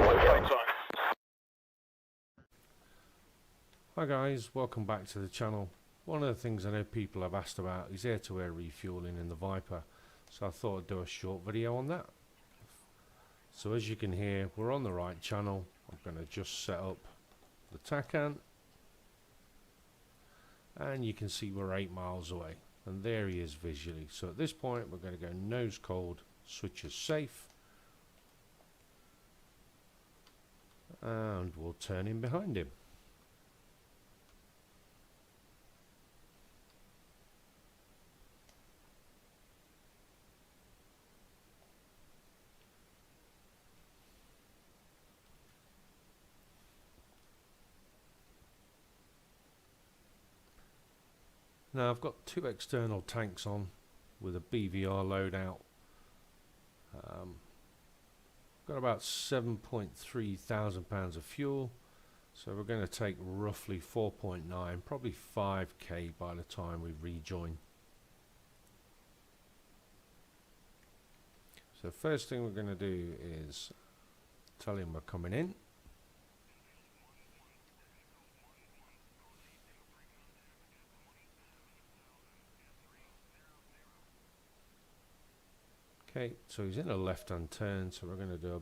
Hi guys, welcome back to the channel. One of the things I know people have asked about is air-to-air refueling in the Viper, so I thought I'd do a short video on that. So as you can hear, we're on the right channel. I'm going to just set up the TACAN, and you can see we're 8 miles away, and there he is visually. So at this point we're going to go nose cold, switches safe, and we'll turn in behind him. Now I've got 2 external tanks on with a BVR loadout. Got about 7.3 thousand pounds of fuel, so we're going to take roughly 4.9, probably 5k by the time we rejoin. So first thing we're going to do is tell him we're coming in. Okay, so he's in a left-hand turn, so we're going to do a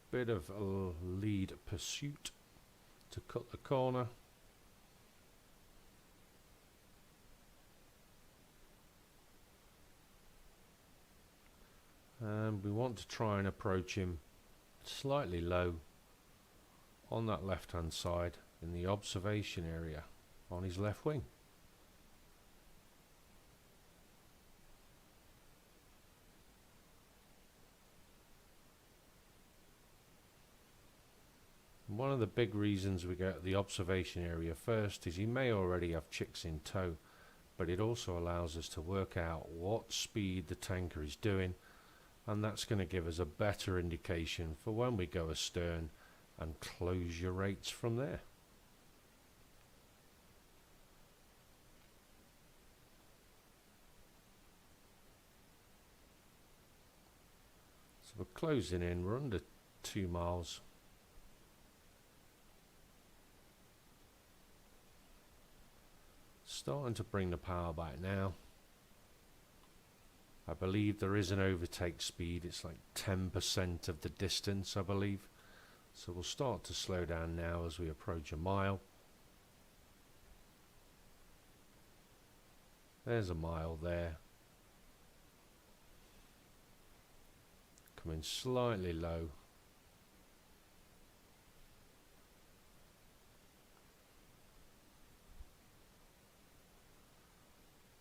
bit of a lead pursuit to cut the corner. And we want to try and approach him slightly low on that left-hand side in the observation area on his left wing. One of the big reasons we go to the observation area first is he may already have chicks in tow, but it also allows us to work out what speed the tanker is doing, and that's going to give us a better indication for when we go astern and close your rates from there. So we're closing in, we're under 2 miles. Starting to bring the power back now. I believe there is an overtake speed, it's like 10% of the distance, I believe. So we'll start to slow down now as we approach a mile. There's a mile there. Coming slightly low.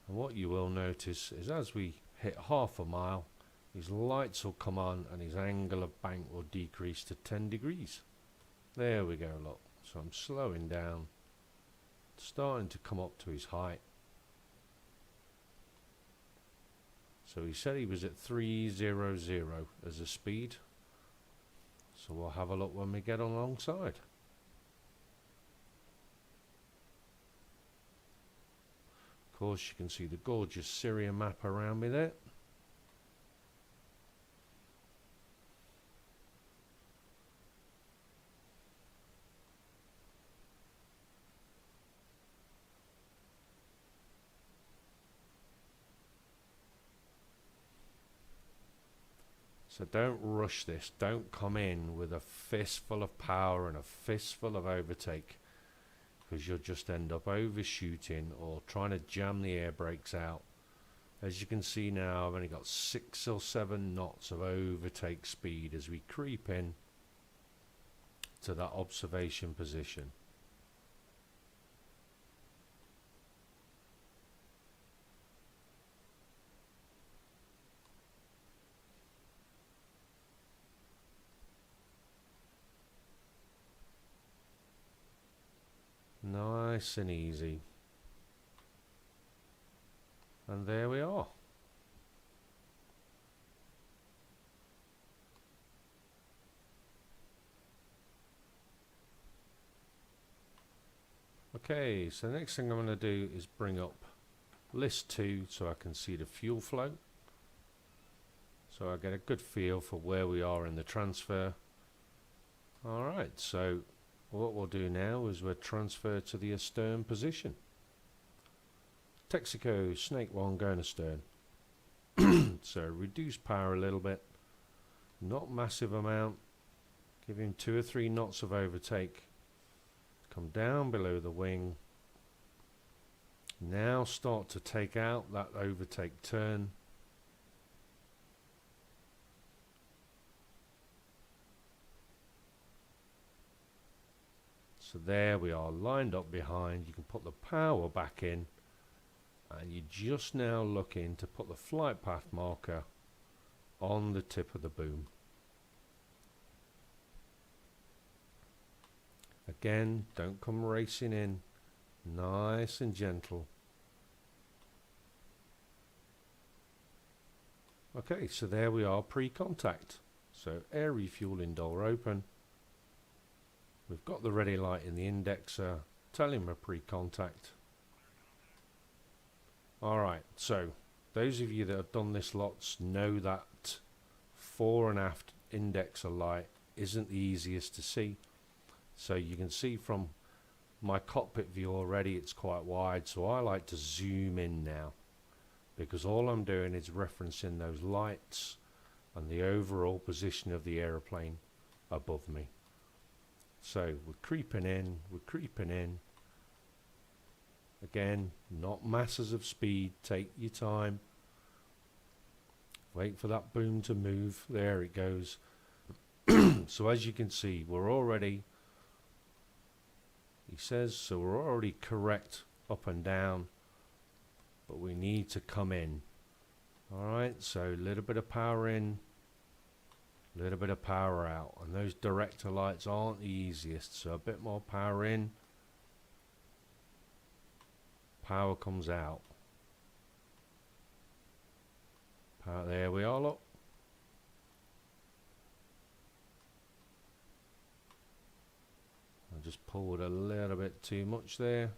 And what you will notice is as we hit half a mile, his lights will come on and his angle of bank will decrease to 10 degrees. There we go, look. So I'm slowing down, starting to come up to his height. So he said he was at 300 as a speed. So we'll have a look when we get alongside. Of course, you can see the gorgeous Syria map around me there. So don't rush this. Don't come in with a fistful of power and a fistful of overtake, because you'll just end up overshooting or trying to jam the air brakes out. As you can see now, I've only got 6 or 7 knots of overtake speed as we creep in to that observation position. Nice and easy. And there we are. Okay, so the next thing I'm going to do is bring up list 2 so I can see the fuel flow. So I get a good feel for where we are in the transfer. Alright, so what we'll do now is we'll transfer to the astern position. Texaco Snake 1 going astern. So reduce power a little bit, not massive amount, give him 2 or 3 knots of overtake, come down below the wing, now start to take out that overtake turn. So there we are, lined up behind. You can put the power back in, and you're just now looking to put the flight path marker on the tip of the boom. Again, don't come racing in, nice and gentle. Okay, so there we are, pre-contact. So air refueling door open. We've got the ready light in the indexer, telling me pre-contact. Alright, so those of you that have done this lots know that fore and aft indexer light isn't the easiest to see. So you can see from my cockpit view already it's quite wide, so I like to zoom in now, because all I'm doing is referencing those lights and the overall position of the aeroplane above me. So we're creeping in, again, not masses of speed, take your time, wait for that boom to move, there it goes. So as you can see, we're already, he says, so we're already correct up and down, but we need to come in. Alright, so a little bit of power in, a little bit of power out, and those director lights aren't the easiest, so a bit more power in, power comes out. Power, there we are, look. I just pulled a little bit too much there.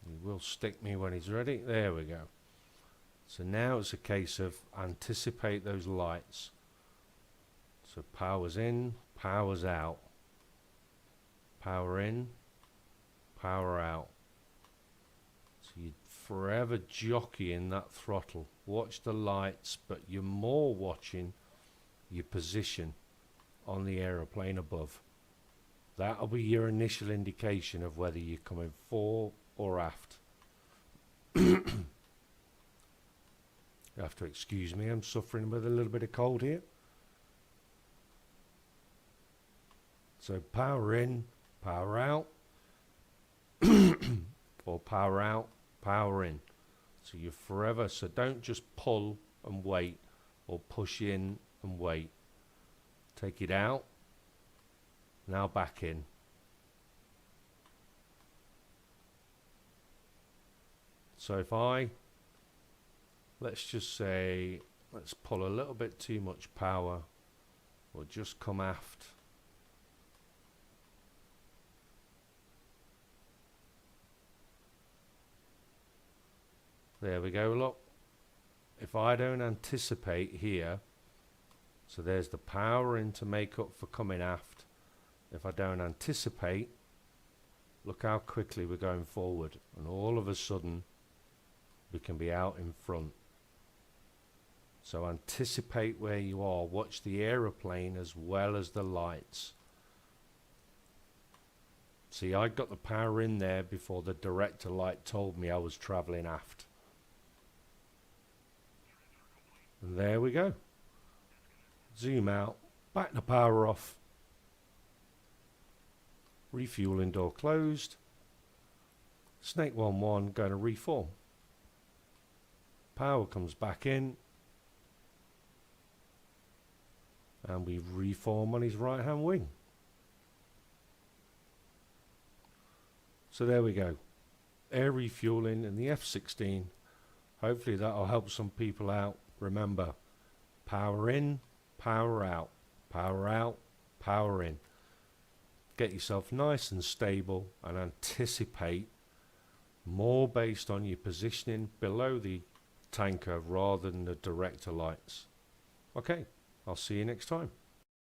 He will stick me when he's ready. There we go. So now it's a case of anticipate those lights. So power's in, power's out. Power in, power out. So you're forever jockeying that throttle. Watch the lights, but you're more watching your position on the aeroplane above. That'll be your initial indication of whether you're coming fore or aft. You have to excuse me, I'm suffering with a little bit of cold here. So power in, power out, or power out, power in. So you're forever, so don't just pull and wait, or push in and wait. Take it out, now back in. So if let's just say, let's pull a little bit too much power, or just come aft. There we go, look. If I don't anticipate here, so there's the power in to make up for coming aft. If I don't anticipate, look how quickly we're going forward, and all of a sudden we can be out in front. So anticipate where you are, watch the aeroplane as well as the lights. See, I got the power in there before the director light told me I was travelling aft. And there we go. Zoom out, back the power off. Refueling door closed. Snake 1-1 going to reform. Power comes back in. And we reform on his right hand wing. So there we go. Air refueling in the F-16. Hopefully that'll help some people out. Remember, power in, power out, power out, power in. Get yourself nice and stable and anticipate more based on your positioning below the tanker rather than the director lights. Okay, I'll see you next time.